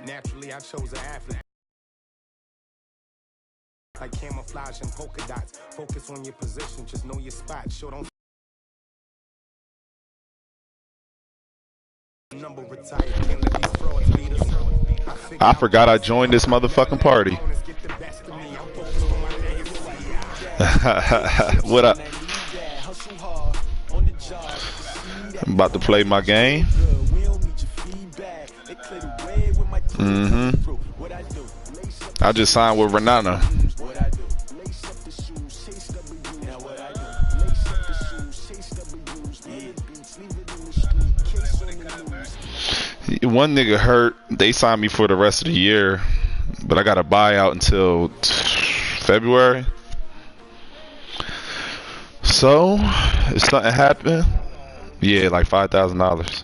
Naturally, I chose an athlete. Like camouflage and polka dots. Focus on your position, just know your spot. Sure don't number retired. Can't let these frauds beat us. I forgot I joined this motherfucking party. What up? I'm about to play my game. I just signed with Renana. One nigga hurt. They signed me for the rest of the year, but I got a buyout until February. So, if something happened, yeah, like $5,000.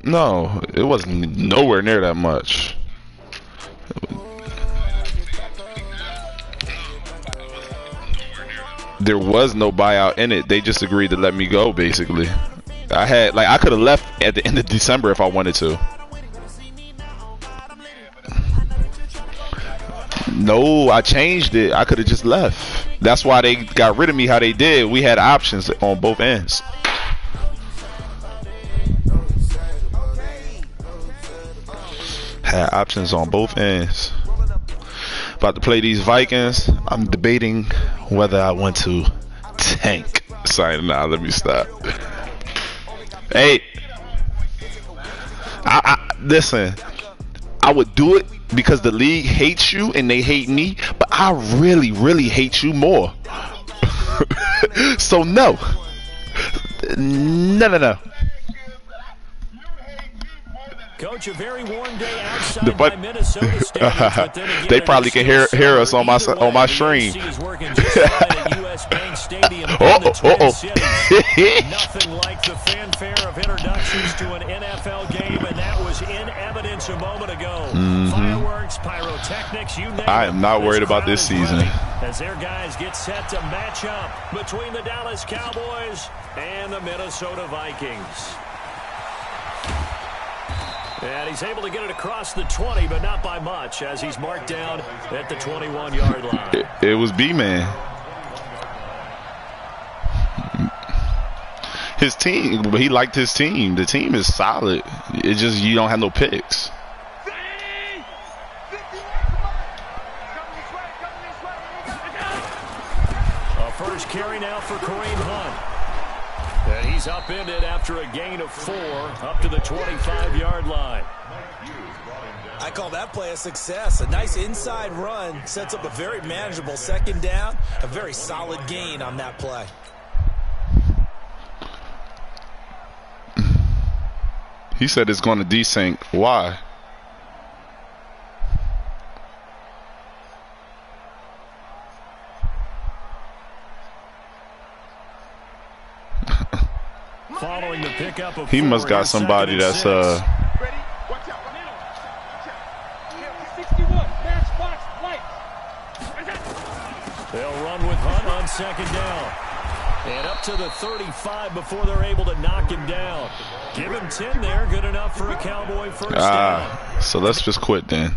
No, it wasn't nowhere near that much. There was no buyout in it. They just agreed to let me go, basically. I could have left at the end of December if I wanted to. No, I changed it. I could have just left. That's why they got rid of me how they did. We had options on both ends. Had options on both ends. About to play these Vikings. I'm debating whether I want to tank. Sorry, nah, let me stop. Hey, listen. I would do it because the league hates you and they hate me, but I really, really hate you more. So no. No. Coach, a very warm day outside by Minnesota Stadium, they probably can hear us on my stream. Nothing like the fanfare of introductions to an NFL game, and that was in evidence a moment ago. Fireworks, pyrotechnics, you name it. I am not worried about this season. As their guys get set to match up between the Dallas Cowboys and the Minnesota Vikings. And he's able to get it across the 20, but not by much, as he's marked down at the 21-yard line. It was B-Man. His team, he liked his team. The team is solid. It's just you don't have no picks. A first carry now for Kareem Hunt. And he's upended after a gain of 4 up to the 25-yard line. I call that play a success. A nice inside run sets up a very manageable second down. A very solid gain on that play. He said it's going to desync. Why? Following the pickup of he must got somebody that's They'll run with Hunt on second down. And up to the 35 before they're able to knock him down. Give him 10 there. Good enough for a Cowboy first down. So let's just quit then.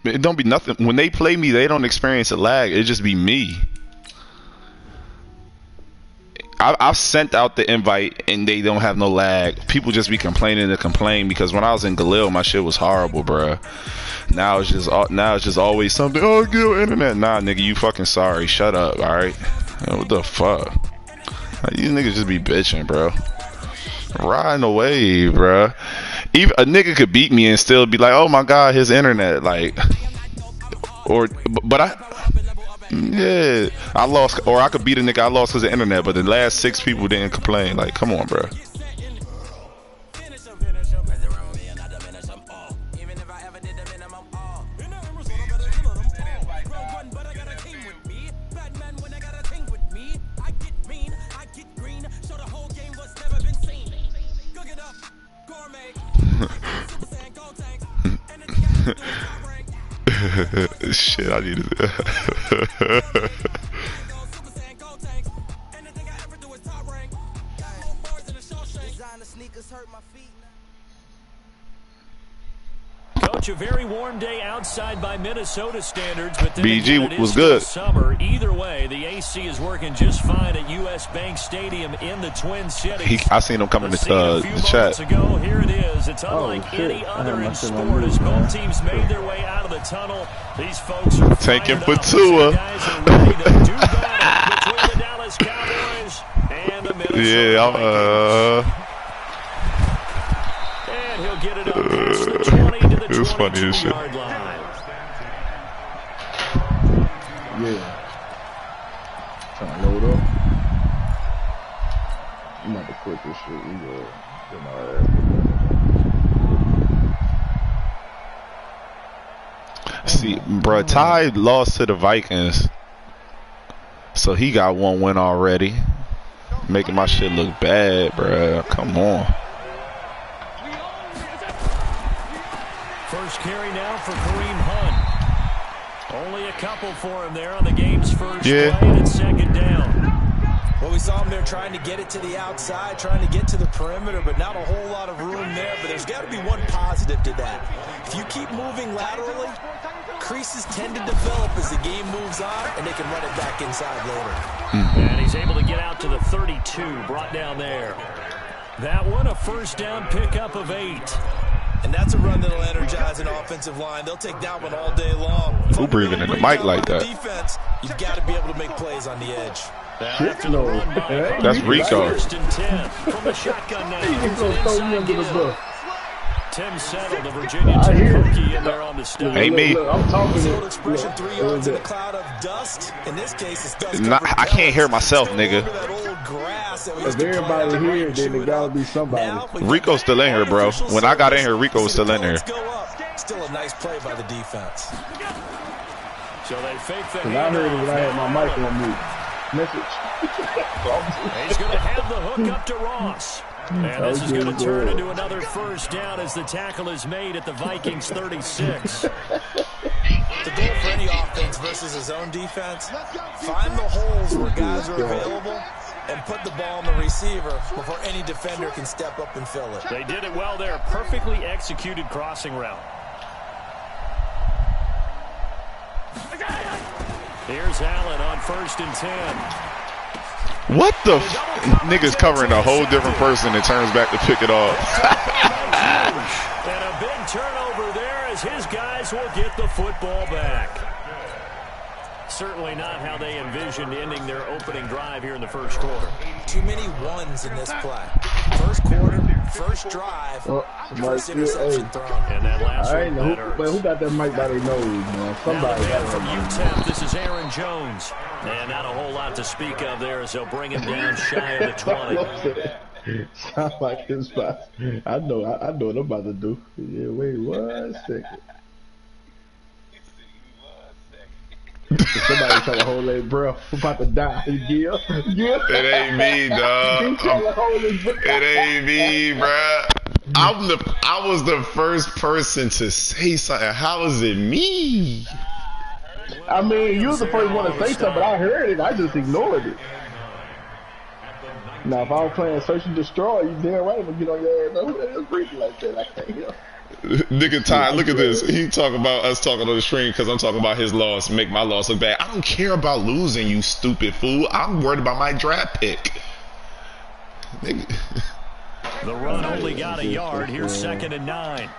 It don't be nothing. When they play me, they don't experience a lag. It just be me. I've sent out the invite and they don't have no lag. People just be complaining to complain because when I was in Galil, my shit was horrible, bruh. Now it's just always something. Oh, get internet. Nah, nigga, you fucking sorry. Shut up, all right? What the fuck? Like, these niggas just be bitching, bro. Riding away, bruh. Even a nigga could beat me and still be like, oh my god, his internet, like, but I lost, or I could beat a nigga I lost because of internet, but the last 6 people didn't complain. Like, come on, bro. Shit, I need to. Coach, a very warm day outside by Minnesota standards, but then BG was good. Summer. Either way, the AC is working just fine at U.S. Bank Stadium in the Twin Cities. I seen him come in the chat. Ago, here it is. It's unlike any other in sport as both teams made their way out of the tunnel. These folks are tanking for Tua. Guys are ready to do battle between the Dallas Cowboys and the Minnesota Vikings. And he'll get it up past the 20 to the 22-yard line. Yeah. Trying to load up. I'm about to quit this shit. We go get my ass. See, bro, Ty lost to the Vikings, so he got one win already, making my shit look bad, bro. Come on. First carry now for Kareem Hunt. Only a couple for him there on the game's first play, and it's second down. Well, we saw him there trying to get it to the outside, trying to get to the perimeter, but not a whole lot of room there. But there's got to be one positive to that. If you keep moving laterally, creases tend to develop as the game moves on, and they can run it back inside later. And he's able to get out to the 32, brought down there. That one, a first down pickup of 8. And that's a run that'll energize an offensive line. They'll take that one all day long. Who breathing in the mic like that? Defense, you've got to be able to make plays on the edge. After the run by that's Rico. First and 10 from the shotgun now. Tim Settle, the Virginia Tech rookie, in there on the step. Ain't me. I'm talking to expression, 3 yards in a cloud of dust. In this case, it's dust. I can't hear myself, nigga. If everybody here, then it gotta be somebody. Rico's still in here, bro. When I got in here, Rico was still in here. Still a nice play by the defense. So they fake the I heard it when I had my mic on mute. Message. He's going to have the hook up to Ross. And this is going to turn into another first down as the tackle is made at the Vikings 36. The goal for any offense versus his own defense, find the holes where guys are available and put the ball on the receiver before any defender can step up and fill it. They did it well there. Perfectly executed crossing route. Here's Allen on first and 10. What the nigga's covering a whole different person and turns back to pick it off. And a big turnover there as his guys will get the football back. Certainly not how they envisioned ending their opening drive here in the first quarter. Too many ones in this play. First quarter, first drive, first interception thrown. And that last one, who got that mic by their nose, man? Somebody got from UTEP, this is Aaron Jones. And not a whole lot to speak of there as they'll bring him down shy of the 20. Sound like his spot. I know what I'm about to do. Yeah, wait 1 second. Somebody trying to hold their breath. I'm about to die. Yeah. It ain't me, dog. It ain't me, bruh. I was the first person to say something. How is it me? I mean, you was the first one to say something, but I heard it. I just ignored it. Now, if I was playing Search and Destroy, you damn right I'm gonna get on your ass. Who the hell is breathing like that? I can't hear. Nigga Ty, look at this. He talking about us talking on the stream because I'm talking about his loss, make my loss look bad. I don't care about losing, you stupid fool. I'm worried about my draft pick. Nigga. The run only got a yard. Here's second and 9.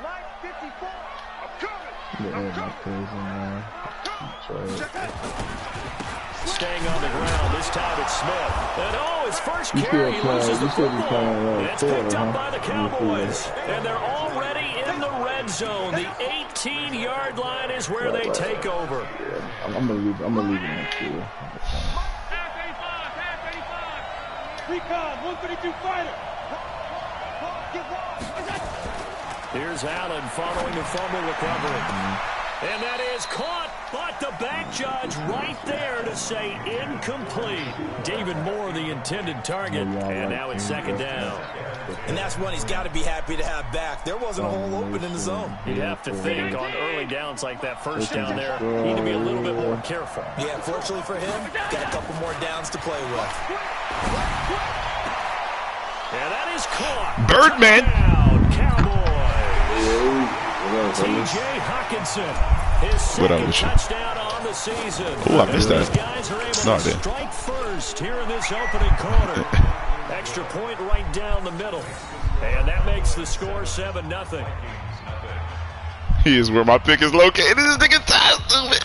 Staying on the ground. This time it's Smith. And his first carry, he loses the football. It's picked up by the Cowboys. And they're already in the red zone. The 18-yard line is where they take over. I'm gonna leave it next year. Recon, 132 fighter. Here's Allen following the fumble recovery. And that is caught, but the back judge right there to say incomplete. David Moore, the intended target, and now it's second down. And that's one he's got to be happy to have back. There wasn't a hole open in the zone. You'd have to think on early downs like that first down there, you need to be a little bit more careful. Yeah, fortunately for him, got a couple more downs to play with. Yeah, that is caught. Birdman. Cowboys. T.J. Hawkinson. His second touchdown on the season. Oh, I missed that. These guys are able No, I to didn't. strike first here in this opening quarter. Extra point right down the middle. And that makes the score 7-0. He is where my pick is located. This nigga stupid.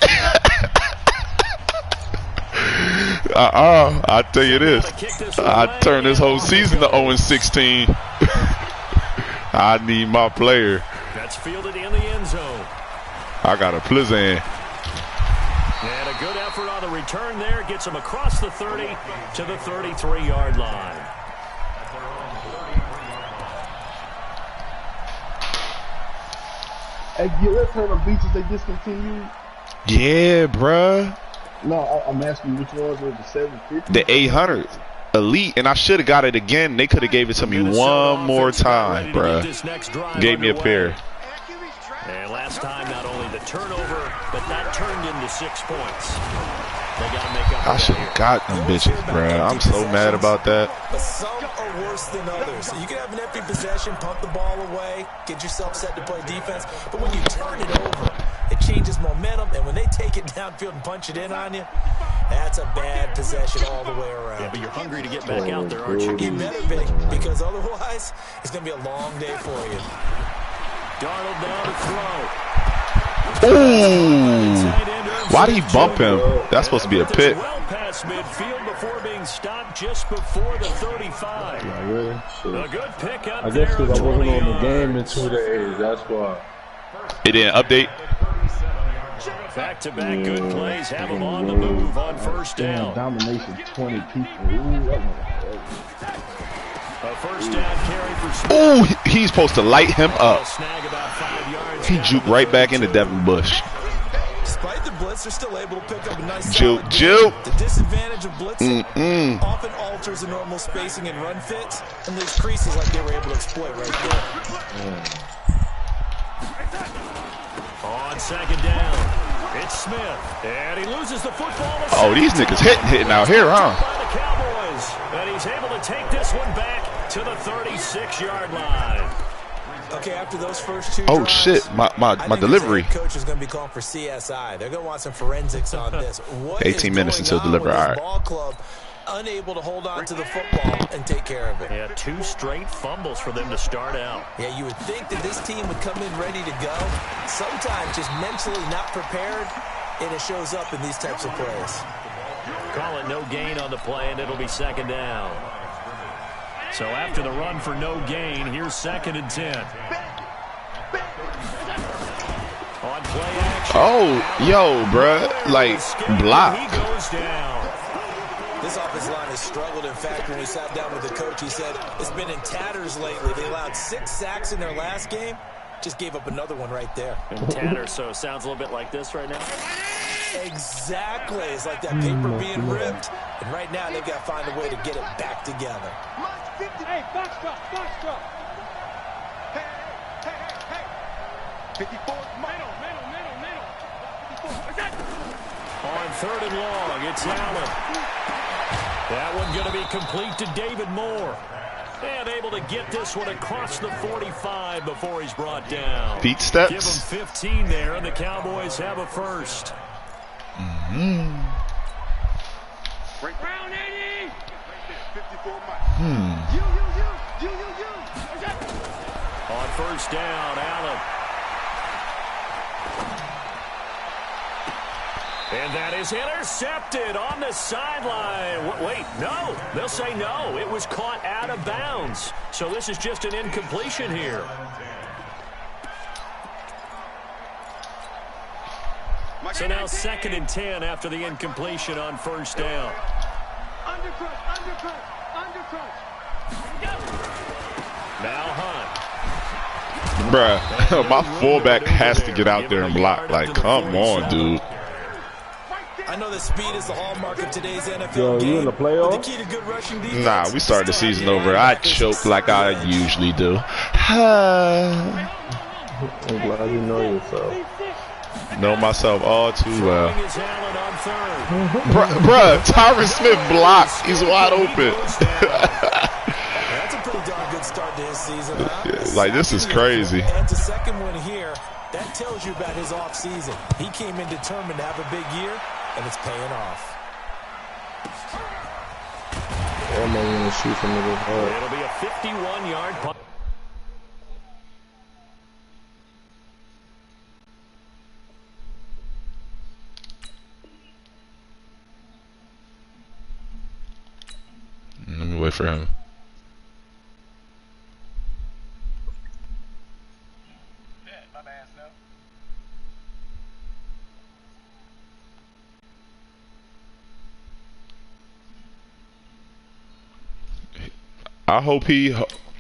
I tell you this. I turn this whole season to 0-16. I need my player. That's fielded in the end zone. I got a Plizzan. And a good effort on the return there. Gets him across the 30 to the 33-yard line. Hey, let's heard of beaches they discontinued. Yeah, bruh. No, I'm asking which ones were the 750. The 800 Elite, and I should have got it again. They could have gave it to me one more time, bruh. Gave me a pair. And last time, not only the turnover, but that turned into 6 points. They got to make up. I should have got them bitches, bruh. I'm so mad about that. But some are worse than others. So you can have an empty possession, pump the ball away, get yourself set to play defense. But when you turn it over, it changes momentum. And when they take it downfield and punch it in on you, that's a bad possession all the way around. Yeah, but you're hungry to get back out there, aren't you? You better be, because otherwise, it's going to be a long day for you. Darnold down to throw. Ooh. Why did he bump him? That's supposed to be a pick. Well past midfield before being stopped just before the 35. Yeah, really? A good pick up I guess there. because I wasn't on the 20 game in yards. 2 days. That's why. It didn't update. Back-to-back good plays have him on the move on first down. Domination, 20 people. Ooh, A first down carry for Smith. Ooh, he's supposed to light him up. Snag about 5 yards. He juked right back into Devin Bush. Despite the blitz, they're still able to pick up a nice Juke. The disadvantage of blitzing often alters the normal spacing and run fits and leaves creases like they were able to exploit right there. On second down, it's Smith, and he loses the football. Oh, these niggas hitting out here, huh? By the Cowboys, and he's able to take this one back to the 36-yard line. Okay, after those first two Oh drives, shit, my delivery. The coach is going to be calling for CSI. They're going to want some forensics on this. What 18 minutes until delivery. All right. Ball club unable to hold on to the football and take care of it. Yeah, 2 straight fumbles for them to start out. Yeah, you would think that this team would come in ready to go. Sometimes just mentally not prepared, and it shows up in these types of plays. Call it no gain on the play, and it'll be second down. So after the run for no gain, here's 2nd and 10. On play action. Oh, yo, bruh. Like, block. He goes down. This offensive line has struggled. In fact, when we sat down with the coach, he said it's been in tatters lately. They allowed 6 sacks in their last game. Just gave up another one right there. In tatters, so it sounds a little bit like this right now. Exactly. It's like that paper being ripped. And right now, they've got to find a way to get it back together. Hey, box drop, box drop. Hey. 54, middle. 54. What's that? On 3rd and long, it's Allen. That one going to be complete to David Moore. And able to get this one across the 45 before he's brought down. Feet steps. Give him 15 there, and the Cowboys have a first. Brown 80. 54 You. On first down, Allen. And that is intercepted on the sideline. Wait, no. They'll say no. It was caught out of bounds. So this is just an incompletion here. So now 2nd and 10 after the incompletion on first down. Undercut. Now Hunt. Bruh, my fullback has to get out there and block. Like, come on, dude. I know that speed is the hallmark of today's NFL Yo, game. you in the playoffs? The key to good rushing defense. Nah, we started the season over. I choked like I usually do. I'm glad you know yourself. Know myself all too well. Bruh, Tyron Smith blocked. He's wide open. That's a pretty darn good start to his season, huh? Like, this is crazy. And the second one here, that tells you about his offseason. He came in determined to have a big year, and it's paying off. I'm not going to shoot from the heart. It'll be a 51-yard punt. Let me wait for him. I hope he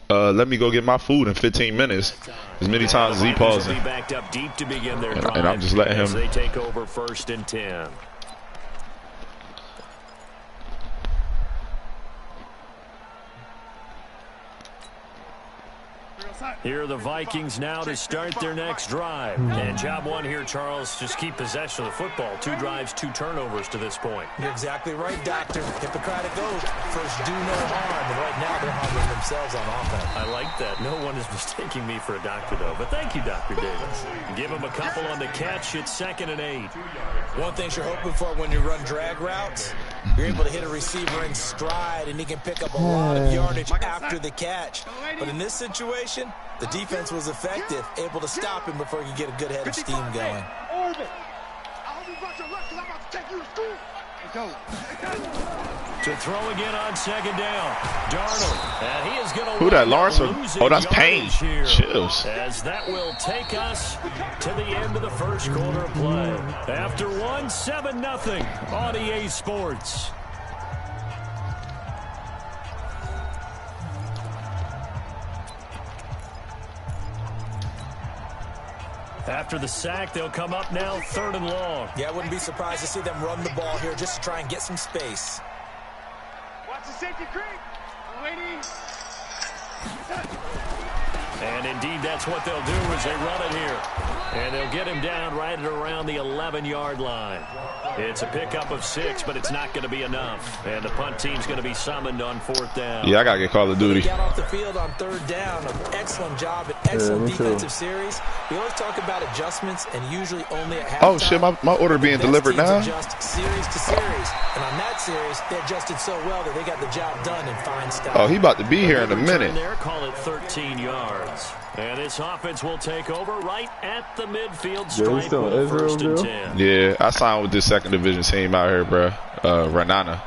let me go get my food in 15 minutes. As many times as he pausing. And I'm just letting him. They take over 1st and 10. Here are the Vikings now to start their next drive. And job one here, Charles, just keep possession of the football. 2 drives, 2 turnovers to this point. You're exactly right, Doctor. Hippocratic oath. First, do no harm. And right now, they're harming themselves on offense. I like that. No one is mistaking me for a doctor, though. But thank you, Dr. Davis. Give him a couple on the catch. It's 2nd and 8. One thing you're hoping for when you run drag routes, you're able to hit a receiver in stride, and he can pick up a lot of yardage after the catch. But in this situation, the defense was effective, able to stop him before he could get a good head of steam going. To throw again on 2nd down. Darnold. And he is going to Who that, Lawrence? Oh, that's Payne. Chills. As that will take us to the end of the first quarter of play. After 7-0 on EA Sports. After the sack, they'll come up now 3rd and long. Yeah, I wouldn't be surprised to see them run the ball here just to try and get some space. Watch the safety creep. Waiting. And indeed, that's what they'll do as they run it here. And they'll get him down right at around the 11-yard line. It's a pickup of 6, but it's not going to be enough. And the punt team's going to be summoned on 4th down. Yeah, I got to get Call of Duty. They got off the field on 3rd down. An excellent job, an excellent defensive series. We always talk about adjustments, and usually only at halftime. Oh, shit, my order being delivered now? Adjust series to series. And on that series, they adjusted so well that they got the job done in fine style. Oh, he about to be here in a minute. There, call it 13 yards. And this offense will take over right at the midfield stripe with a 1st and 10. Yeah, I signed with this 2nd division team out here, bro. Renana.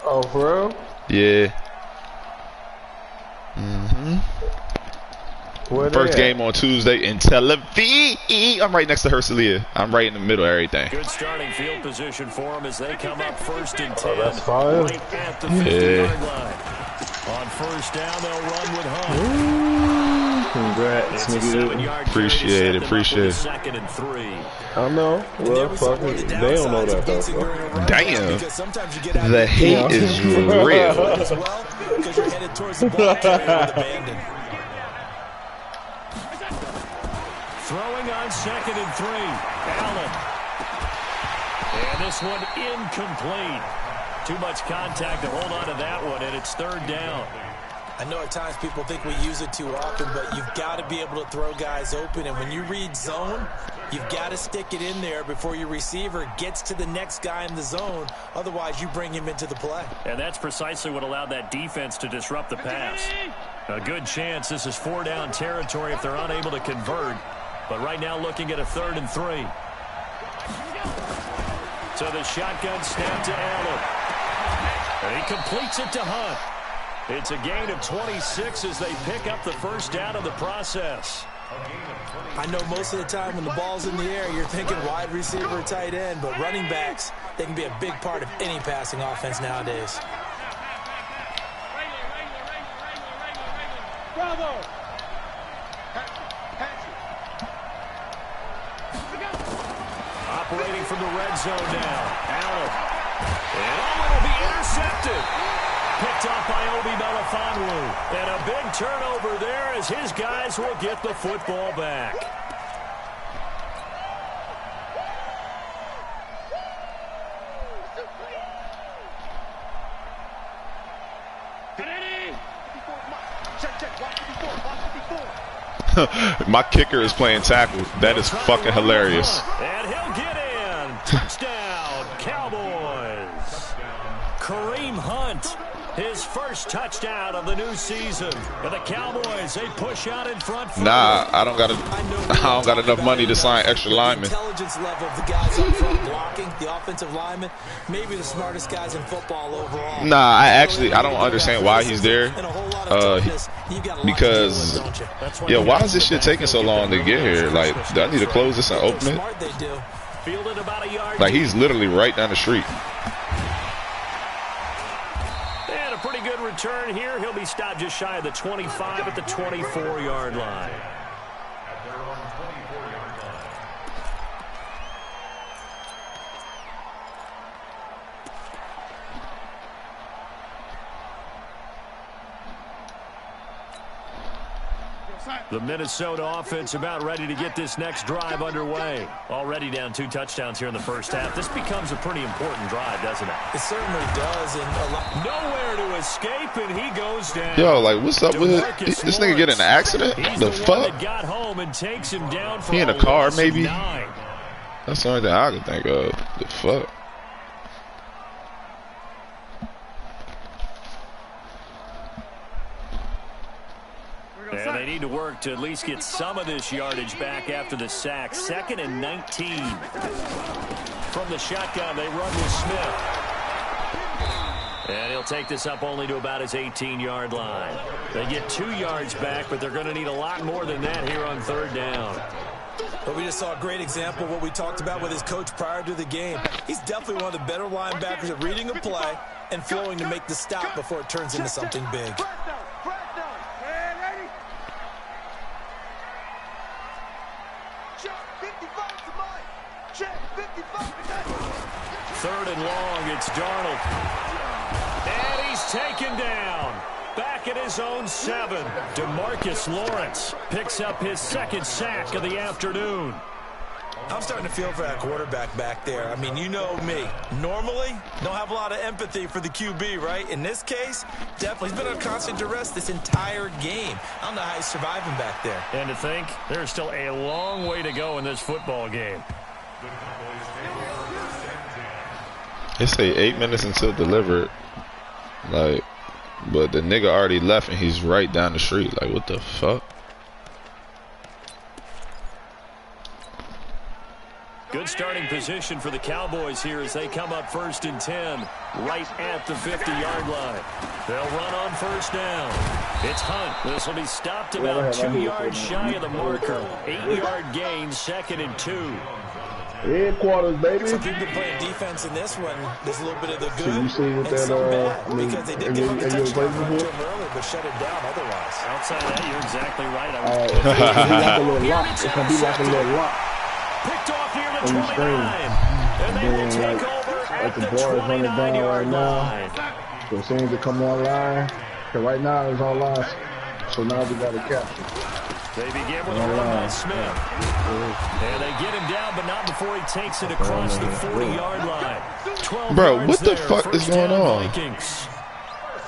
Oh, for real? Yeah. First game on Tuesday in Tel Aviv. I'm right next to Herzliya. I'm right in the middle of everything. Good starting field position for them as they come up 1st and 10. Oh, that's fine. Right at the 50-yard line. On 1st down, they'll run with Hunt. Congrats, nigga. Appreciate it. 2nd and 3. I know. Well, fuck it. They don't know that, though. Damn. The hate is real. Because you're headed towards the ball carrier with abandon. Throwing on 2nd and 3. Allen. And this one incomplete. Too much contact to hold on to that one, and it's 3rd down. I know at times people think we use it too often, but you've got to be able to throw guys open. And when you read zone, you've got to stick it in there before your receiver gets to the next guy in the zone. Otherwise, you bring him into the play. And that's precisely what allowed that defense to disrupt the pass. A good chance this is 4-down territory if they're unable to convert. But right now looking at a 3rd and 3. So the shotgun snap to Allen. And he completes it to Hunt. It's a gain of 26 as they pick up the 1st down of the process. I know most of the time when the ball's in the air, you're thinking wide receiver, tight end, but running backs, they can be a big part of any passing offense nowadays. from the red zone now. Allen. And it'll be intercepted. Picked off by Obi Melifonwu. And a big turnover there as his guys will get the football back. My kicker is playing tackle. That is fucking hilarious. And he'll get in. Touchdown, Cowboys. Kareem Hunt, his first touchdown of the new season. And the Cowboys, they push out in front. Nah, I don't got enough money to sign extra linemen. The intelligence level of the guys up front blocking, the offensive linemen, maybe the smartest guys in football overall. Nah, I don't understand why he's there. Because, yeah, why is this shit taking so long to get here? Like, do I need to close this and open it? Like, he's literally right down the street. And a pretty good return here. He'll be stopped just shy of the 25 at the 24-yard line. The Minnesota offense about ready to get this next drive underway. Already down 2 touchdowns here in the first half. This becomes a pretty important drive, doesn't it? It certainly does. And nowhere to escape, and he goes down. Yo, like, what's up with this nigga get in an accident? The fuck? Got home and takes him down for he in a car, maybe? That's the only thing I can think of. The fuck? And they need to work to at least get some of this yardage back after the sack. 2nd and 19. From the shotgun, they run with Smith. And he'll take this up only to about his 18-yard line. They get 2 yards back, but they're going to need a lot more than that here on 3rd down. But we just saw a great example of what we talked about with his coach prior to the game. He's definitely one of the better linebackers at reading a play and flowing to make the stop before it turns into something big. 3rd and long, it's Darnold. And he's taken down. Back at his own 7. DeMarcus Lawrence picks up his 2nd sack of the afternoon. I'm starting to feel for that quarterback back there. I mean, you know me. Normally, don't have a lot of empathy for the QB, right? In this case, definitely. He's been under constant duress this entire game. I don't know how he's surviving back there. And to think, there's still a long way to go in this football game. They say 8 minutes until delivered. Like, but the nigga already left and he's right down the street. Like, what the fuck? Good starting position for the Cowboys here as they come up 1st and 10, right at the 50-yard line. They'll run on 1st down. It's Hunt. This will be stopped about 2 yards shy of the marker. 8-yard gain, 2nd and 2. Headquarters, baby. Some people playing defense in this one. There's a little bit of the good you see what and that, some bad because they did give up a touchdown run to him early, but shut it down otherwise. Outside that, you're exactly right. It's going to be like a little lock. Picked off near the 29. And they will take over at the 29-yard line. So as soon as it come online, because right now it's online, so now we got to capture. They begin with a run by Smith. And they get him down, but not before he takes it across the 40-yard line. 12 Bro, what the fuck is going on? Vikings.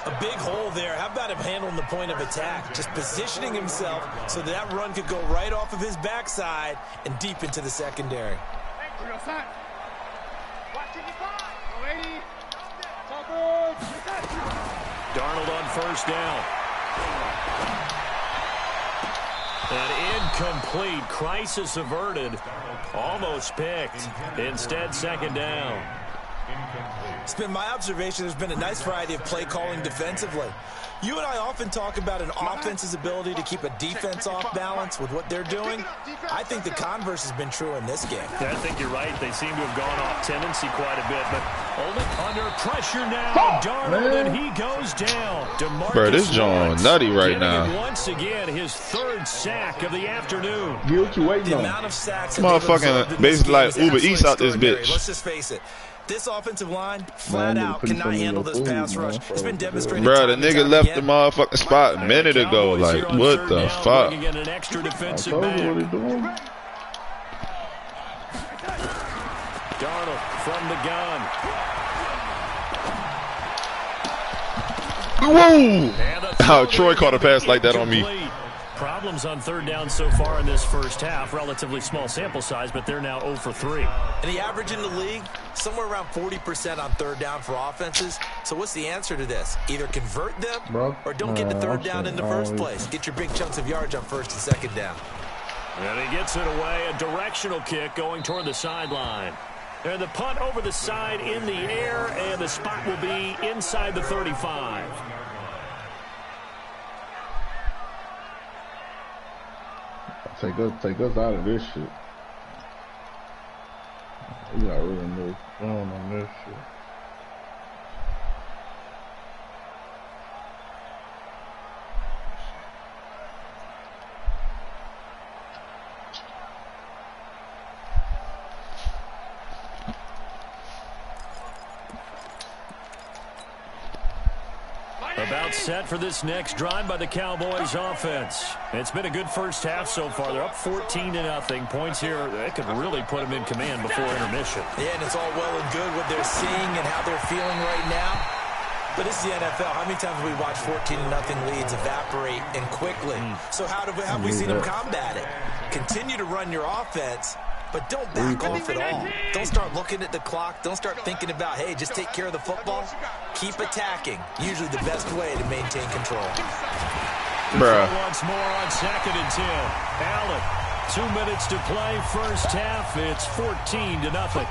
A big hole there. How about him handling the point of attack? Just positioning himself so that run could go right off of his backside and deep into the secondary. Darnold on 1st down. An incomplete. Crisis averted. Almost picked. Instead, 2nd down. It's been my observation there's been a nice variety of play calling defensively. You and I often talk about an offense's ability to keep a defense off balance with what they're doing. I think the converse has been true in this game. Yeah, I think you're right. They seem to have gone off tendency quite a bit, but Only under pressure now. Darnold, and he goes down. Bro, this John nutty right now. Once again, his third sack of the afternoon. What you waiting on? Motherfucking basically like Uber Eats out this bitch. Let's just face it. This offensive line, flat out, cannot handle this pass rush. It's been demonstrated. Bro, the nigga left the motherfucking spot a minute ago. Like, what the fuck? An extra defensive What he doing? Darnold from the gun. Whoa! Oh, Troy caught a pass like that on me. Problems on third down so far in this first half. Relatively small sample size, but they're now 0 for 3. And the average in the league, somewhere around 40% on third down for offenses. So what's the answer to this? Either convert them or don't get the third down in the first place. Get your big chunks of yards on first and second down. And he gets it away. A directional kick going toward the sideline. And the punt over the side in the air, and the spot will be inside the 35. Take us out of this shit. We got really no fun on this shit. About set for this next drive by the Cowboys offense. It's been a good first half so far. They're up 14-0. Points here, they could really put them in command before intermission. Yeah, and it's all well and good what they're seeing and how they're feeling right now. But this is the NFL. How many times have we watched 14-0 leads evaporate and quickly? So how have we seen them combat it? Continue to run your offense, but don't back off at all. Don't start looking at the clock. Don't start thinking about, hey, just take care of the football. Keep attacking. Usually the best way to maintain control. Bruh. Once more on 2nd and 10. Allen, 2 minutes to play first half. It's 14-0.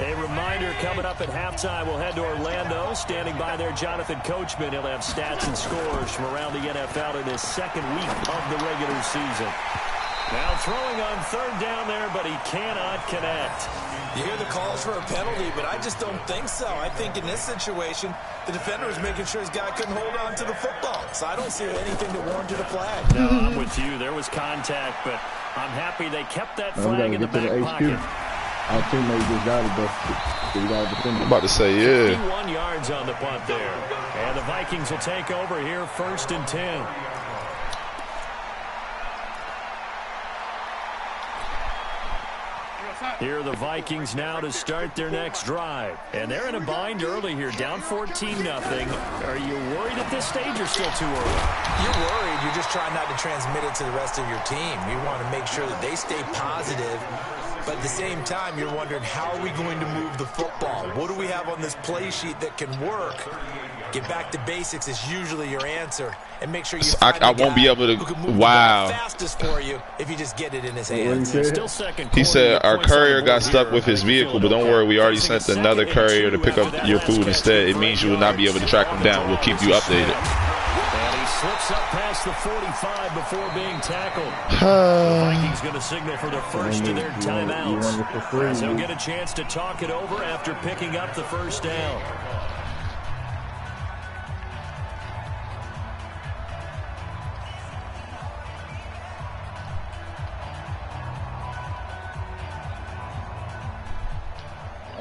A reminder, coming up at halftime, we'll head to Orlando. Standing by there, Jonathan Coachman. He'll have stats and scores from around the NFL in his second week of the regular season. Now throwing on third down there, but he cannot connect. You hear the calls for a penalty, but I just don't think so. I think in this situation, the defender was making sure his guy couldn't hold on to the football. So I don't see anything that warranted a flag. No, I'm with you. There was contact, but I'm happy they kept that flag in the back pocket. Our teammate just got it, though. I'm about to say, yeah. 51 yards on the punt there. And the Vikings will take over here, 1st and 10. Here are the Vikings now to start their next drive. And they're in a bind early here, down 14-0. Are you worried at this stage or still too early? You're worried. You're just trying not to transmit it to the rest of your team. You want to make sure that they stay positive. But at the same time, you're wondering, how are we going to move the football? What do we have on this play sheet that can work? Get back to basics is usually your answer. And make sure you find I won't be able to. Wow. Fastest for you if you just get it in his hands. Still second. He said our courier got stuck with his vehicle, but don't worry, we already sent another courier to pick up your food instead. It means you will not be able to track him down. We'll keep you updated. And he slips up past the 45 before being tackled. The Vikings going to signal for the first of their timeouts, as he'll get a chance to talk it over after picking up the first down.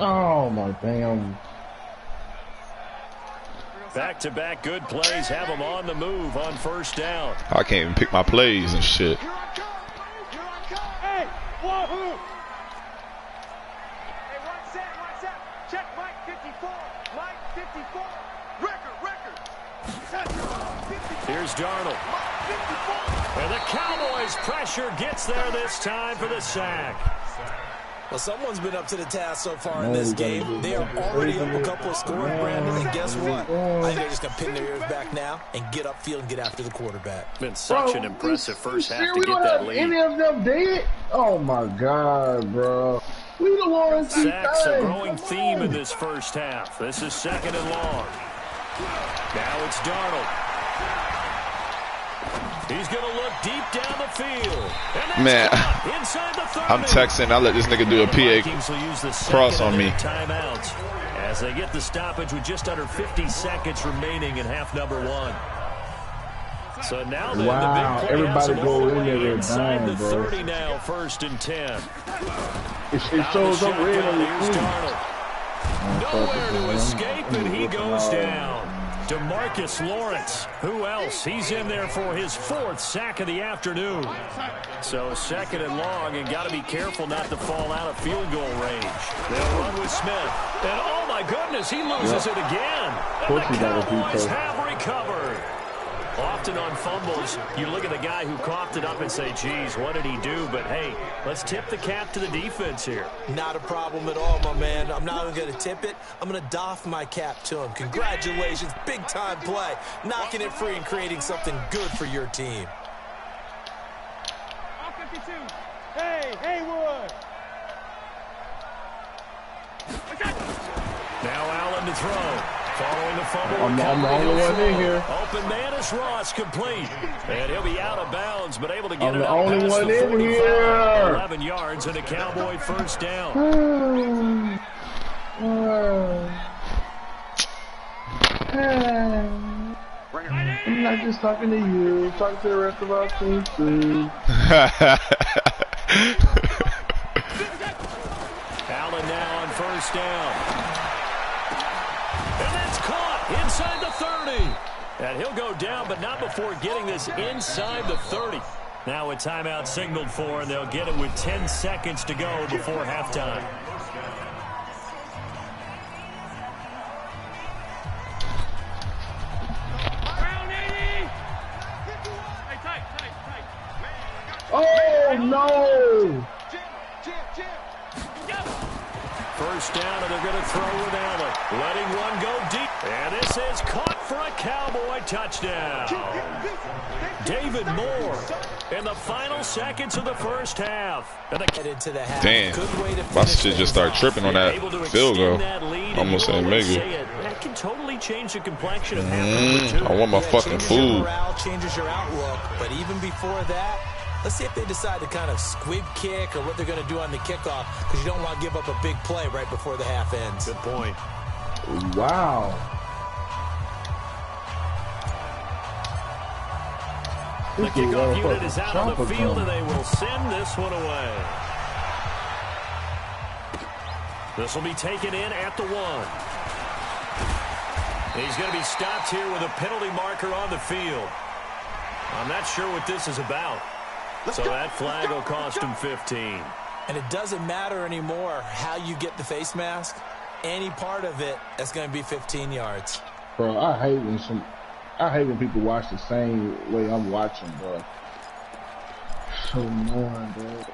Oh, my damn. Back-to-back good plays have them on the move on first down. I can't even pick my plays and shit. Hey, whoa! Hey, one set. Check Mike 54. Mike 54. Record. Here's Darnold. And the Cowboys' pressure gets there this time for the sack. Well, someone's been up to the task so far in this game. They are already up a couple of scores, Brandon, and guess what? I think they're just going to pin their ears back now and get upfield and get after the quarterback. Been such an impressive first half to get that lead. Any of them dead? Oh, my God, bro. We the ones. Sacks a growing theme in this first half. This is 2nd and long. Now it's Darnold. He's going to look deep down the field. Man, inside the 30. I'm texting. I let this nigga do a PA cross on me. Timeouts as they get the stoppage with just under 50 seconds remaining in half number 1. So now the big play everybody go in there inside dying, the bro. 30 now, 1st and 10. It shows up red on the Here's screen. Darnold. Nowhere to escape, and he goes down. DeMarcus Lawrence. Who else? He's in there for his 4th sack of the afternoon. So 2nd and long, and got to be careful not to fall out of field goal range. They'll run with Smith. And oh my goodness, he loses it again. And the Cowboys have recovered. Often on fumbles, you look at the guy who coughed it up and say, geez, what did he do? But, hey, let's tip the cap to the defense here. Not a problem at all, my man. I'm not even going to tip it. I'm going to doff my cap to him. Congratulations. Big-time play. Knocking it free and creating something good for your team. Hey, Haywood. Now Allen to throw. Following the fumble. I'm the only one in here. Open man is Ross, complete. And he'll be out of bounds, but able to get it the out only past one the in 45. here. 11 yards and a Cowboy 1st down. I'm not just talking to you. Talk to the rest of our team too. Allen now on 1st down. And that's caught inside the 30. And he'll go down, but not before getting this inside the 30. Now a timeout signaled for, and they'll get it with 10 seconds to go before halftime. Oh no! 1st down, and they're going to throw with Allen. Letting one go deep. And this is caught for a Cowboy touchdown. David Moore in the final seconds of the 1st half. And Into the half. Damn. I should just start tripping on that field goal. Almost saying maybe. That can totally change the complexion of half number 2. I want my fucking Changes your food. morale, changes your outlook. But even before that, let's see if they decide to kind of squib kick or what they're going to do on the kickoff, because you don't want to give up a big play right before the half ends. Good point. Wow. The kickoff unit is out on the field, and they will send this one away. This will be taken in at the 1. He's going to be stopped here with a penalty marker on the field. I'm not sure what this is about. So that flag will cost him 15. And it doesn't matter anymore how you get the face mask. Any part of it, that's going to be 15 yards. Bro, I hate when people watch the same way I'm watching, bro. So annoying, bro.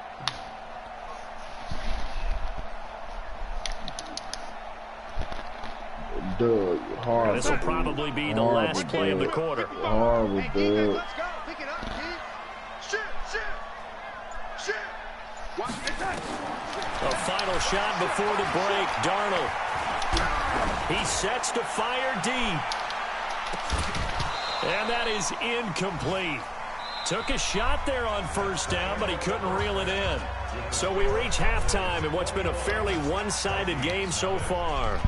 Doug, horrible. This will probably be the last play of the quarter. Horrible, Doug. A final shot before the break. Darnold. He sets to fire deep. And that is incomplete. Took a shot there on 1st down, but he couldn't reel it in. So we reach halftime in what's been a fairly one-sided game so far.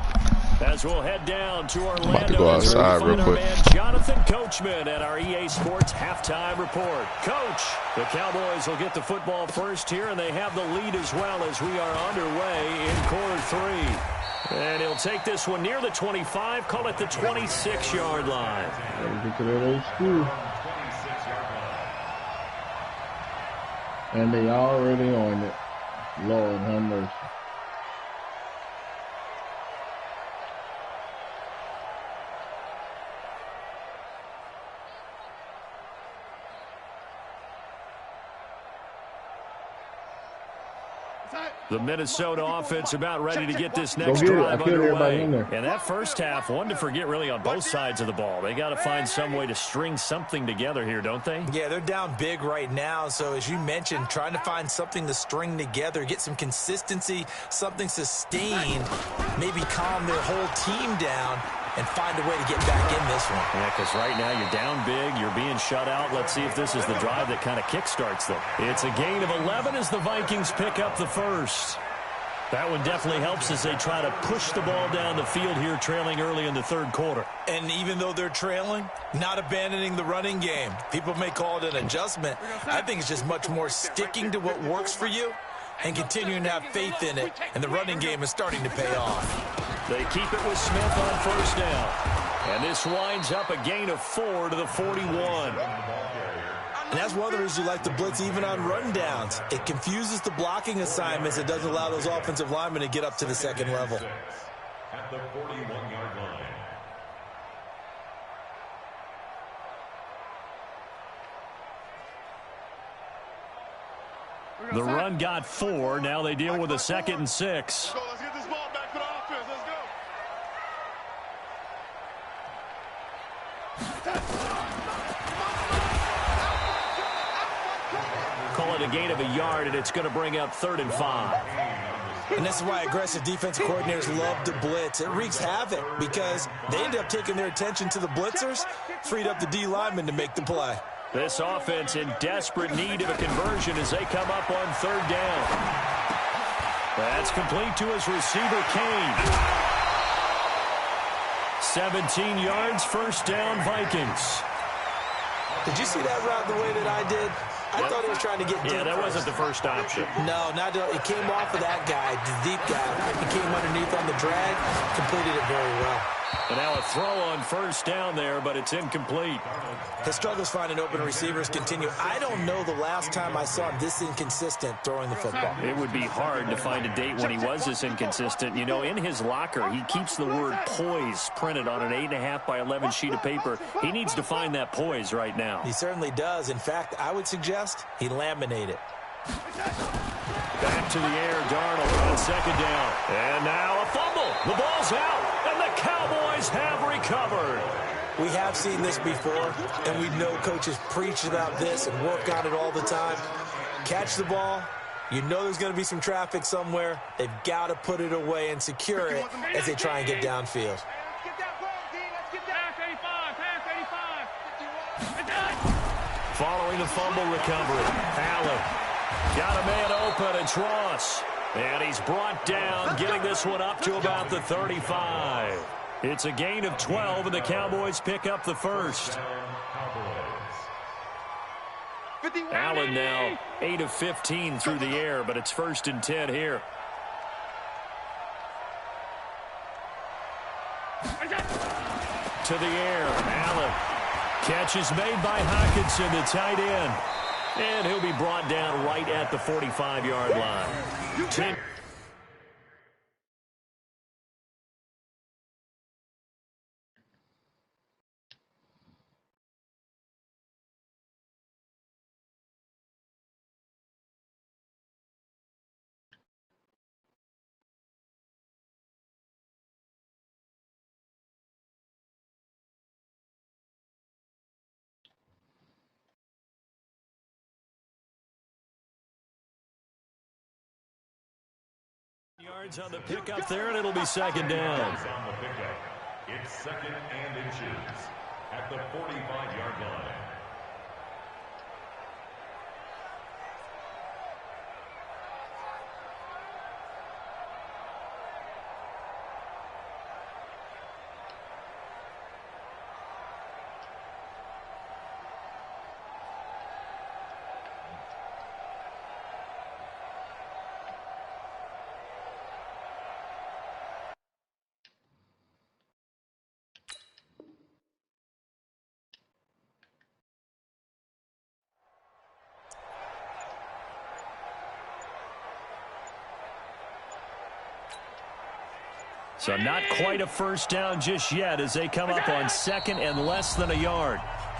As we'll head down to Orlando. I'm about to go outside real quick. Man Jonathan Coachman at our EA Sports halftime report. Coach, the Cowboys will get the football first here, and they have the lead as well as we are underway in quarter 3. And he'll take this one near the 25, call it the 26-yard line. And they already on it. Lord have mercy. The Minnesota offense about ready to get this next drive underway. And that 1st half, one to forget really on both sides of the ball. They got to find some way to string something together here, don't they? Yeah, they're down big right now. So as you mentioned, trying to find something to string together, get some consistency, something sustained, maybe calm their whole team down, and find a way to get back in this one. Yeah, because right now you're down big, you're being shut out. Let's see if this is the drive that kind of kickstarts them. It's a gain of 11 as the Vikings pick up the first. That one definitely helps as they try to push the ball down the field here, trailing early in the third quarter. And even though they're trailing, not abandoning the running game. People may call it an adjustment. I think it's just much more sticking to what works for you and continuing to have faith in it. And the running game is starting to pay off. They keep it with Smith on first down. And this winds up a gain of 4 to the 41. And that's one of the reasons you like the blitz even on run downs. It confuses the blocking assignments. It doesn't allow those offensive linemen to get up to the second level. At the 41-yard line. The run got 4. Now they deal with a 2nd and 6. Let's get this ball back for the offense. Let's go. Call it a gain of a yard, and it's going to bring up 3rd and 5. And this is why aggressive defensive coordinators love to blitz. It wreaks havoc because they end up taking their attention to the blitzers, freed up the D linemen to make the play. This offense in desperate need of a conversion as they come up on 3rd down. That's complete to his receiver, Kane. 17 yards, 1st down, Vikings. Did you see that route the way that I did? I thought he was trying to get deep. Yeah, that wasn't the first option. No, not it came off of that guy, the deep guy. He came underneath on the drag, completed it very well. And now a throw on 1st down there, but it's incomplete. His struggles finding open receivers continue. I don't know the last time I saw him this inconsistent throwing the football. It would be hard to find a date when he was this inconsistent. You know, in his locker, he keeps the word poise printed on an 8.5 by 11 sheet of paper. He needs to find that poise right now. He certainly does. In fact, I would suggest he laminate it. Back to the air, Darnold on 2nd down. And now a fumble. The ball's out, and the Cowboys have recovered. We have seen this before, and we know coaches preach about this and work on it all the time. Catch the ball. You know there's going to be some traffic somewhere. They've got to put it away and secure it as they try and get downfield. Following the fumble recovery, Allen got a man open, it's Ross. And he's brought down, getting this one up to about the 35. It's a gain of 12, and the Cowboys pick up the first. Allen now 8 of 15 through the air, but it's 1st and 10 here. To the air, Allen. Catch is made by Hockenson, the tight end. And he'll be brought down right at the 45-yard line. 10. Yards on the pickup there, and it'll be 2nd down. It's 2nd and inches at the 45-yard line. So not quite a 1st down just yet as they come up on 2nd and less than a yard.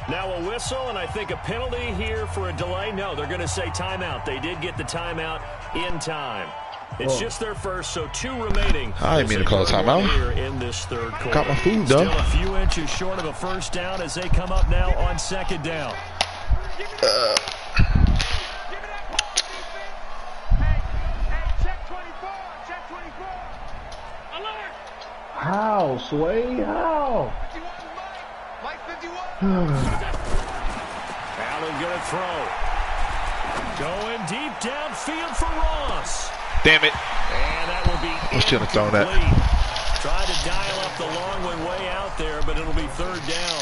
Now a whistle, and I think a penalty here for a delay. No, they're going to say timeout. They did get the timeout in time. It's just their first, so 2 remaining. I didn't mean to call a timeout. Here in this 3rd quarter. Got my food, though. Still a few inches short of a 1st down as they come up now on 2nd down. How Sway? How? Allen gonna throw. Going deep downfield for Ross. Damn it. And that will be I should have thrown that. Tried to dial up the long one way out there, but it'll be third down.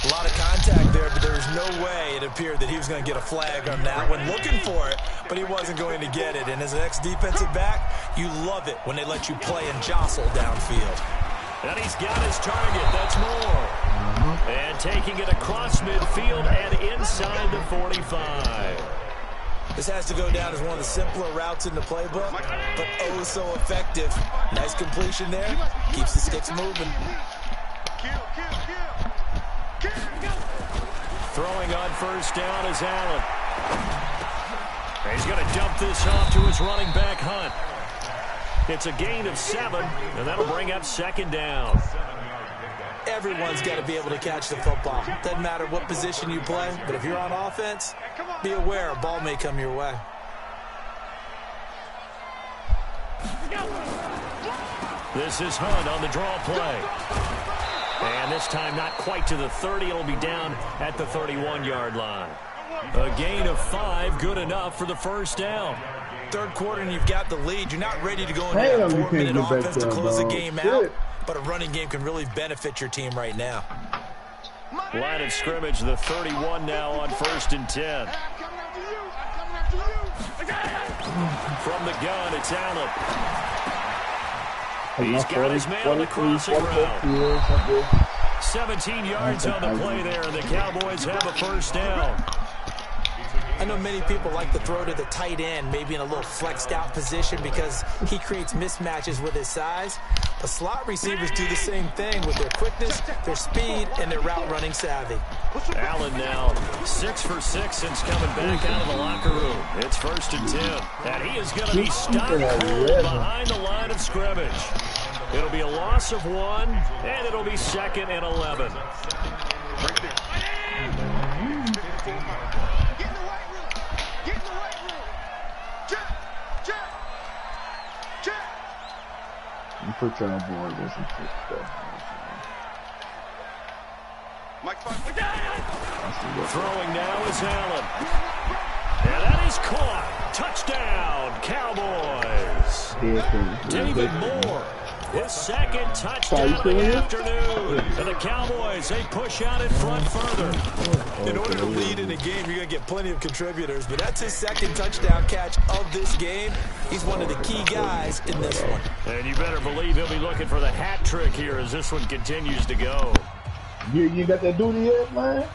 A lot of contact there, but there was no way it appeared that he was going to get a flag on that one. Looking for it, but he wasn't going to get it. And as an ex-defensive back, you love it when they let you play and jostle downfield. And he's got his target. That's Moore. And taking it across midfield and inside the 45. This has to go down as one of the simpler routes in the playbook, but oh so effective. Nice completion there. Keeps the sticks moving. Throwing on first down is Allen. He's going to dump this off to his running back, Hunt. It's a gain of 7, and that'll bring up second down. Everyone's got to be able to catch the football. Doesn't matter what position you play, but if you're on offense, be aware a ball may come your way. This is Hunt on the draw play. And this time not quite to the 30. It'll be down at the 31-yard line. A gain of 5, good enough for the first down. Third quarter and you've got the lead. You're not ready to go into a 4-minute offense to close the game out. But a running game can really benefit your team right now. Line of scrimmage, the 31 now on 1st and 10. From the gun, it's Allen. He's got his man on the crossing route. 17 yards on the play there, and the Cowboys have a first down. I know many people like to throw to the tight end, maybe in a little flexed out position because he creates mismatches with his size. But slot receivers do the same thing with their quickness, their speed, and their route running savvy. Allen now 6 for 6 since coming back out of the locker room. It's 1st and 10. And he is going to be stopped cold behind the line of scrimmage. It'll be a loss of 1, and it'll be 2nd and 11. Put you on board with some shit stuff. Throwing now is Allen. And that is caught. Touchdown, Cowboys. David Moore, his 2nd touchdown of the afternoon. And the Cowboys, they push out in front further. In order to lead in a game, you're going to get plenty of contributors, but that's his 2nd touchdown catch of this game. He's one of the key guys in this one. And you better believe he'll be looking for the hat trick here as this one continues to go. You got that duty yet, man?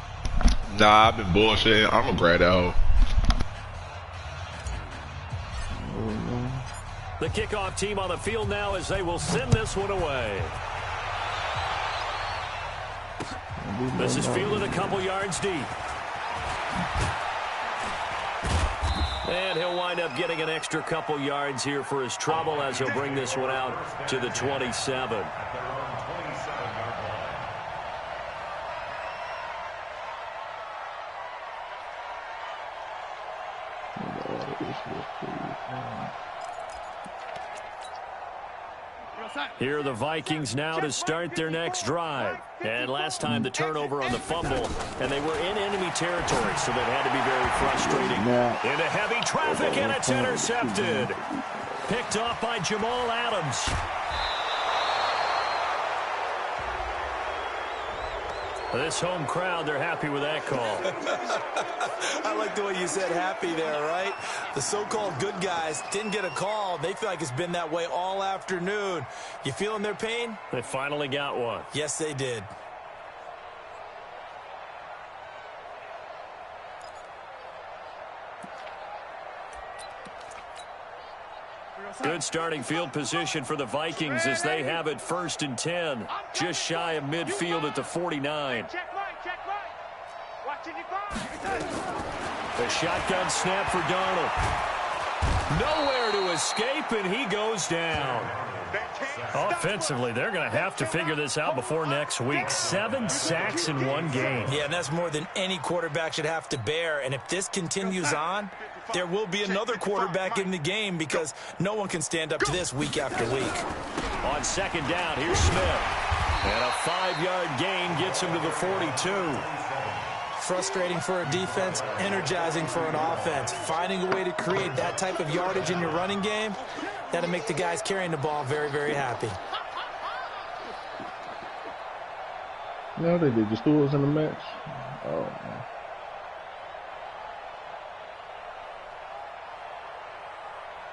Nah, I've been bullshitting. I'm gonna grab that hoe. The kickoff team on the field now as they will send this one away. This is fielded a couple yards deep. And he'll wind up getting an extra couple yards here for his trouble as he'll bring this one out to the 27. Here are the Vikings now to start their next drive. And last time the turnover on the fumble, and they were in enemy territory, so that had to be very frustrating. Into heavy traffic, and it's intercepted. Picked off by Jamal Adams. This home crowd, they're happy with that call. I like the way you said happy there, right? The so-called good guys didn't get a call. They feel like it's been that way all afternoon. You feeling their pain? They finally got one. Yes, they did. Good starting field position for the Vikings as they have it 1st and 10. Just shy of midfield at the 49. The shotgun snap for Donald. Nowhere to escape, and he goes down. Offensively, they're going to have to figure this out before next week. 7 sacks in one game. Yeah, and that's more than any quarterback should have to bear. And if this continues on, there will be another quarterback in the game because no one can stand up to this week after week. On 2nd down, here's Smith. And a 5-yard gain gets him to the 42. Frustrating for a defense, energizing for an offense. Finding a way to create that type of yardage in your running game, that'll make the guys carrying the ball very, very happy. No, they did. Just threw us in the match. Oh,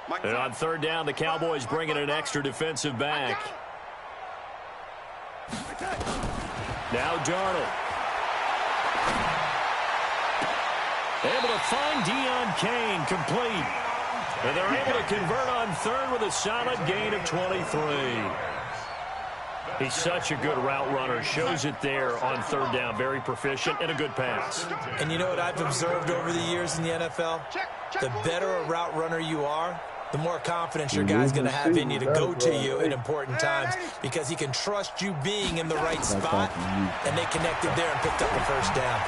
man. And on third down, the Cowboys bring in an extra defensive back. Now Darnold. Able to find Deion Kane, complete. And they're able to convert on third with a solid gain of 23. He's such a good route runner. Shows it there on third down. Very proficient and a good pass. And you know what I've observed over the years in the NFL? The better a route runner you are, the more confidence your guy's going to have in you to go to you in important times because he can trust you being in the right spot, and they connected there and picked up the first down.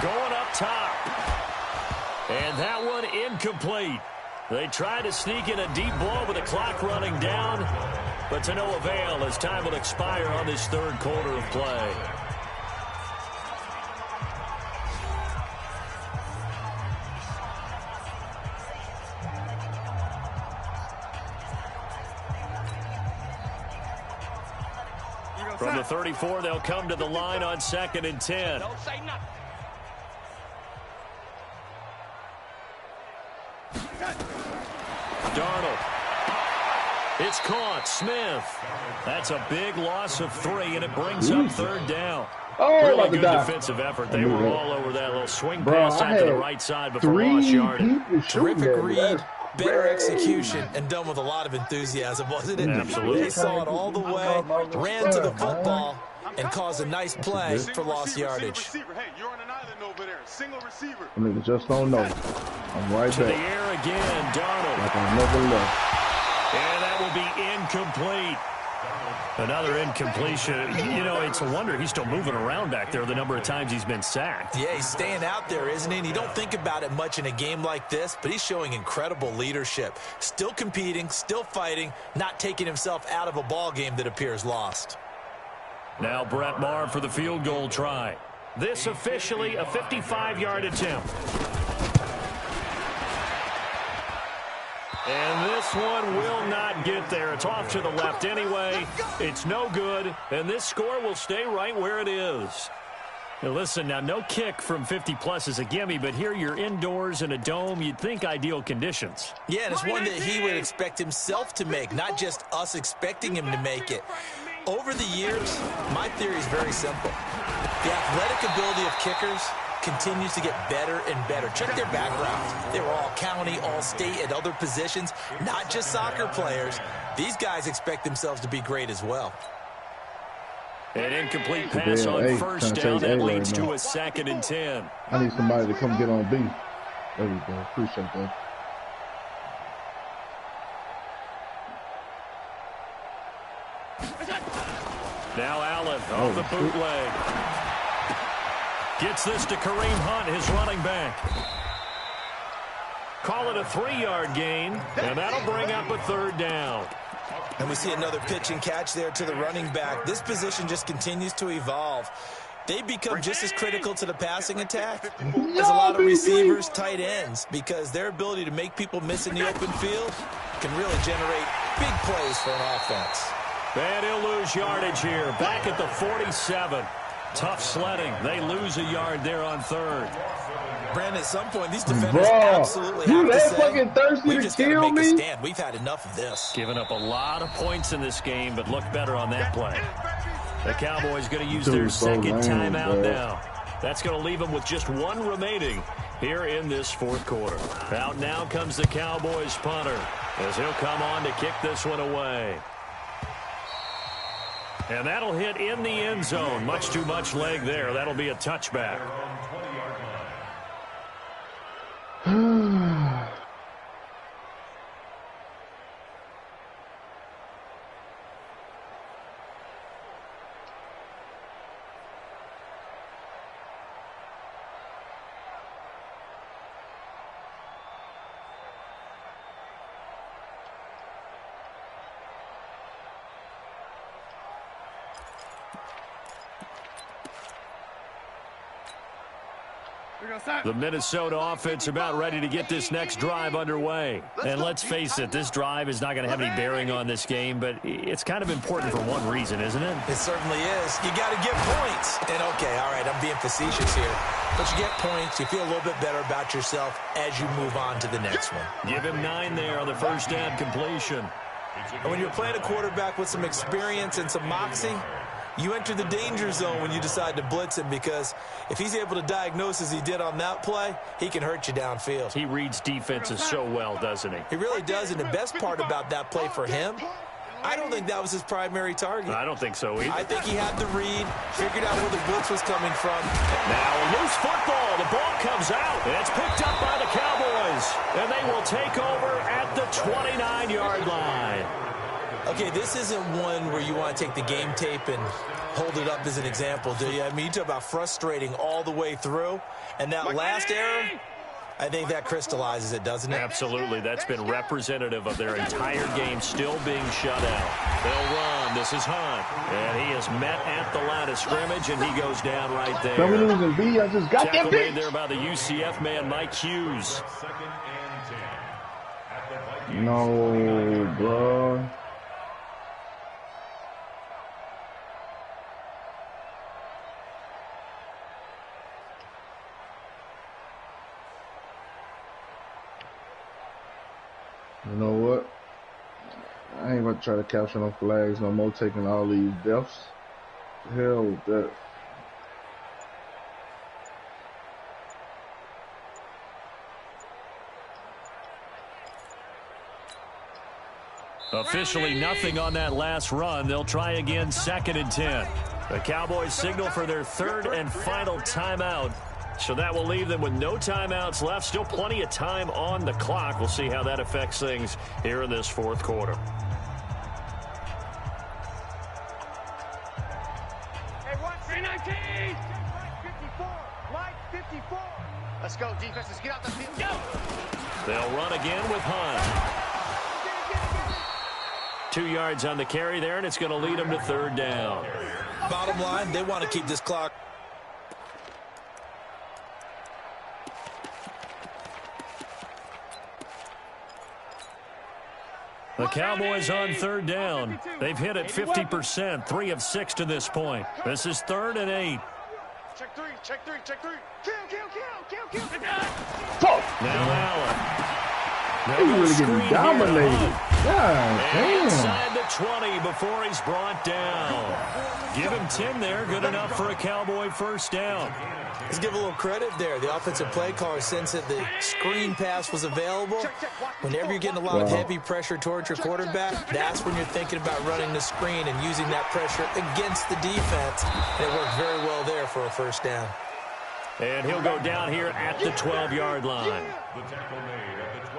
Going up top. And that one incomplete. They tried to sneak in a deep ball with the clock running down, but to no avail as time will expire on this third quarter of play. From the 34, they'll come to the line on 2nd and 10. Don't say nothing. Darnold. It's caught. Smith. That's a big loss of 3, and it brings up third down. Oh, really good defensive effort. They were all over that little swing pass out to the right side before 3 lost yardage. Terrific read, better execution, and done with a lot of enthusiasm, wasn't it? Absolutely. They saw it all the way, ran to the football, and caused a nice play for lost yardage. Hey, you're on an island over there. Single receiver. I mean, just don't know. I'm right To the back. air again, Darnold. Like I never left. And that will be incomplete. Another incompletion. You know, it's a wonder he's still moving around back there the number of times he's been sacked. Yeah, he's staying out there, isn't he? And you don't think about it much in a game like this, but he's showing incredible leadership. Still competing, still fighting, not taking himself out of a ball game that appears lost. Now Brett Maher for the field goal try. This officially a 55-yard attempt. And this one will not get there. It's off to the left anyway. It's no good, and this score will stay right where it is. Now listen, now no kick from 50-plus is a gimme, but here you're indoors in a dome. You'd think ideal conditions. Yeah, and it's one that he would expect himself to make, not just us expecting him to make it. Over the years, my theory is very simple. The athletic ability of kickers continues to get better and better. Check their backgrounds. They were all county, all state, at other positions, not just soccer players. These guys expect themselves to be great as well. An incomplete pass on first down. That leads to a 2nd and 10. I need somebody to come get on B. There we go. Appreciate that. Now Allen off the bootleg. Gets this to Kareem Hunt, his running back. Call it a 3-yard gain, and that'll bring up a third down. And we see another pitch and catch there to the running back. This position just continues to evolve. They become just as critical to the passing attack as a lot of receivers, tight ends, because their ability to make people miss in the open field can really generate big plays for an offense. And he'll lose yardage here, back at the 47. Tough sledding. They lose a yard there on third. Brandon, at some point, these defenders absolutely have to say, fucking thirsty we've to just got to kill make me? a stand. We've had enough of this. Giving up a lot of points in this game, but looked better on that play. The Cowboys going to use their second timeout now. That's going to leave them with just 1 remaining here in this fourth quarter. Out now comes the Cowboys punter as he'll come on to kick this one away. And that'll hit in the end zone. Much too much leg there. That'll be a touchback. The Minnesota offense about ready to get this next drive underway. And let's face it, this drive is not going to have any bearing on this game, but it's kind of important for one reason, isn't it? It certainly is. You got to get points. And, okay, all right, I'm being facetious here. But you get points, you feel a little bit better about yourself as you move on to the next one. Give him 9 there on the first down completion. And when you're playing a quarterback with some experience and some moxie, you enter the danger zone when you decide to blitz him, because if he's able to diagnose as he did on that play, he can hurt you downfield. He reads defenses so well, doesn't he? He really does, and the best part about that play for him, I don't think that was his primary target. I don't think so either. I think he had the read, figured out where the blitz was coming from. Now a loose football. The ball comes out. And it's picked up by the Cowboys. And they will take over at the 29-yard line. Okay, this isn't one where you want to take the game tape and hold it up as an example, do you? I mean, you talk about frustrating all the way through. And that last error, I think that crystallizes it, doesn't it? Absolutely. That's been representative of their entire game still being shut out. They'll run. This is Hunt. And he is met at the line of scrimmage, and he goes down right there. I just got that Tackle made there by the UCF man, Mike Hughes. No, bro. You know what? I ain't about to try to capture no flags no more, taking all these deaths. Hell with that. Officially nothing on that last run. They'll try again, 2nd and 10. The Cowboys signal for their 3rd and final timeout. So that will leave them with no timeouts left. Still plenty of time on the clock. We'll see how that affects things here in this 4th quarter. Hey, 319! Mike 54! Let's go, defense. Let's get out the field. Go! They'll run again with Hunt. 2 yards on the carry there, and it's going to lead them to 3rd down. Bottom line, they want to keep this clock. The Cowboys on 3rd down. They've hit it 50%, 3 of 6 to this point. This is 3rd and 8. Check three, check three, check three. Kill. Now Allen. He really getting dominated. God damn. Inside the 20 before he's brought down. Give him 10 there. Good enough for a Cowboy first down. Let's give a little credit there. The offensive play caller, since that the screen pass was available, whenever you're getting a lot of heavy pressure towards your quarterback, that's when you're thinking about running the screen and using that pressure against the defense. And it worked very well there for a first down. And he'll go down here at the 12-yard line.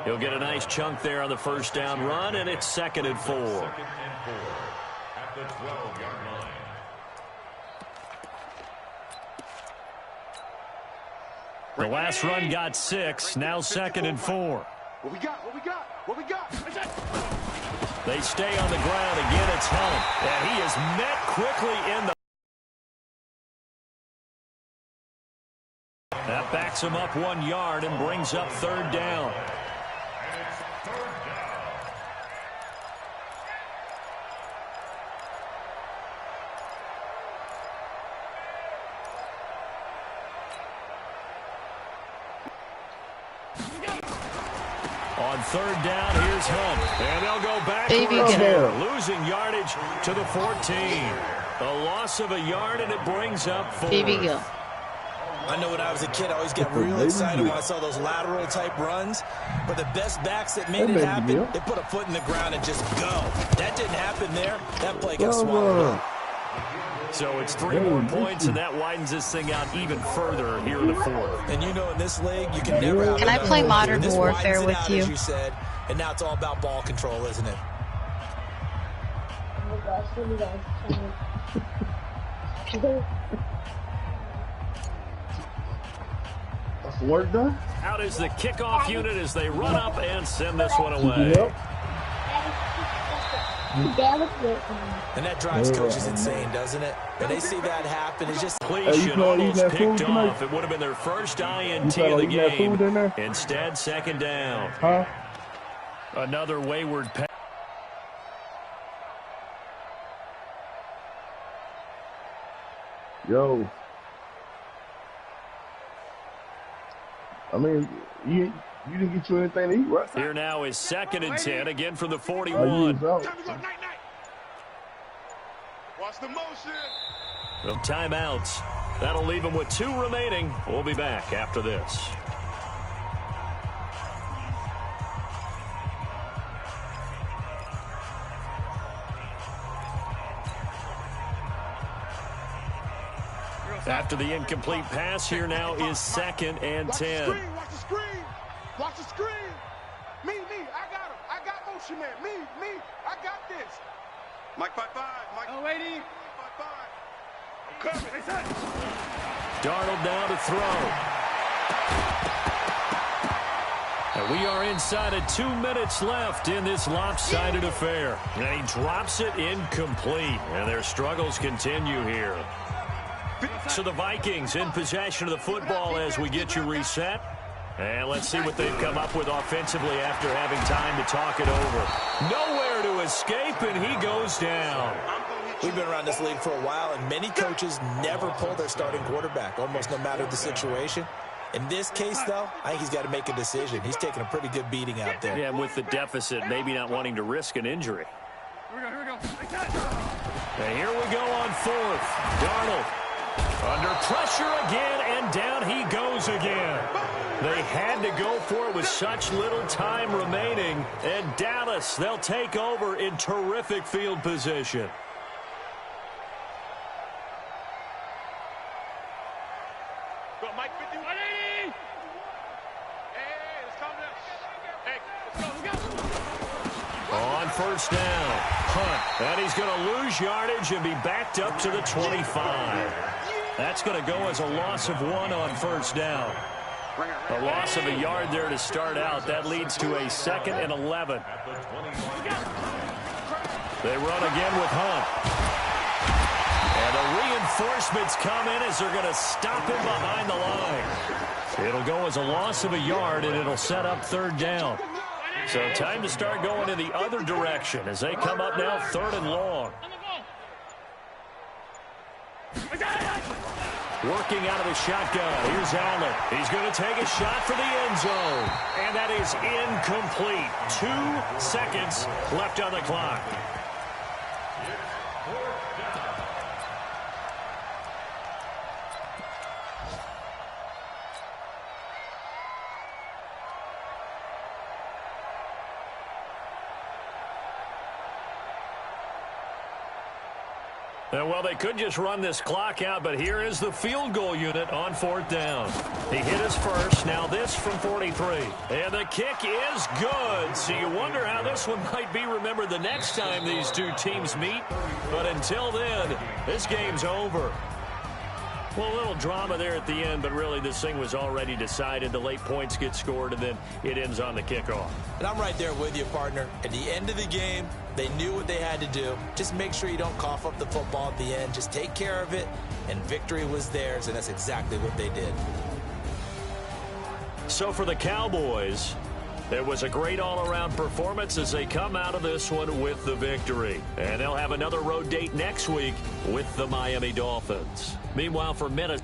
He'll get a nice chunk there on the first down run, and it's 2nd and 4. At the 12-yard line. The last run got 6, now 2nd and 4. What we got? They stay on the ground. Again, it's Hunt. And he is met quickly in the... That backs him up 1 yard and brings up 3rd down. On 3rd down, here's Hunt. And they'll go back. Losing yardage to the 14. A loss of a yard, and it brings up 4. I know when I was a kid, I always get real excited when I saw those lateral type runs. But the best backs that made it happen, they put a foot in the ground and just go. That didn't happen there. That play got swallowed up. So it's 3 more points, and that widens this thing out even further here in the 4th. And you know, in this league, you can never have. Can I play Modern Warfare with you? As you said, and now it's all about ball control, isn't it? Oh my gosh, That's work done. Out is the kickoff unit as they run up and send this one away. And that drives coaches insane, doesn't it? When they see that happen, it's just... Completion almost picked off. It would have been their first INT of the game. Instead, second down. Huh? Another wayward pass. Yo. I mean, you didn't get you anything to eat, right? Here now is 2nd and 10, again from the 41. Watch the motion. Well, timeouts. That'll leave them with 2 remaining. We'll be back after this. After the incomplete pass, here now is 2nd and 10. Watch the screen. Watch the screen. Me. I got him. I got motion man. Me. I got this. Mike 5-5. Mike. Oh, lady. 5-5. I'm coming. They said. Darnold now to throw. And we are inside of 2 minutes left in this lopsided affair. And he drops it incomplete. And their struggles continue here. So the Vikings in possession of the football as we get you reset. And let's see what they've come up with offensively after having time to talk it over. Nowhere to escape, and he goes down. We've been around this league for a while, and many coaches never pull their starting quarterback, almost no matter the situation. In this case, though, I think he's got to make a decision. He's taking a pretty good beating out there. Yeah, and with the deficit, maybe not wanting to risk an injury. Here we go. And here we go on 4th. Darnold. Under pressure again, and down he goes again. They had to go for it with such little time remaining. And Dallas, they'll take over in terrific field position. Go, Mike 50. 180. Hey, let's calm down. Hey, let's go. On 1st down, Hunt. And he's going to lose yardage and be backed up to the 25. That's going to go as a loss of 1 on 1st down. A loss of a yard there to start out. That leads to a 2nd and 11. They run again with Hunt. And the reinforcements come in as they're going to stop him behind the line. It'll go as a loss of a yard, and it'll set up 3rd down. So time to start going in the other direction as they come up now 3rd and long. Working out of the shotgun. Here's Allen. He's going to take a shot for the end zone. And that is incomplete. 2 seconds left on the clock. Well, they could just run this clock out, but here is the field goal unit on 4th down. He hit us first. Now this from 43. And the kick is good. So you wonder how this one might be remembered the next time these 2 teams meet. But until then, this game's over. Well, a little drama there at the end, but really this thing was already decided. The late points get scored, and then it ends on the kickoff. And I'm right there with you, partner. At the end of the game, they knew what they had to do. Just make sure you don't cough up the football at the end. Just take care of it, and victory was theirs, and that's exactly what they did. So for the Cowboys, it was a great all-around performance as they come out of this one with the victory. And they'll have another road date next week with the Miami Dolphins. Meanwhile, for Minnesota.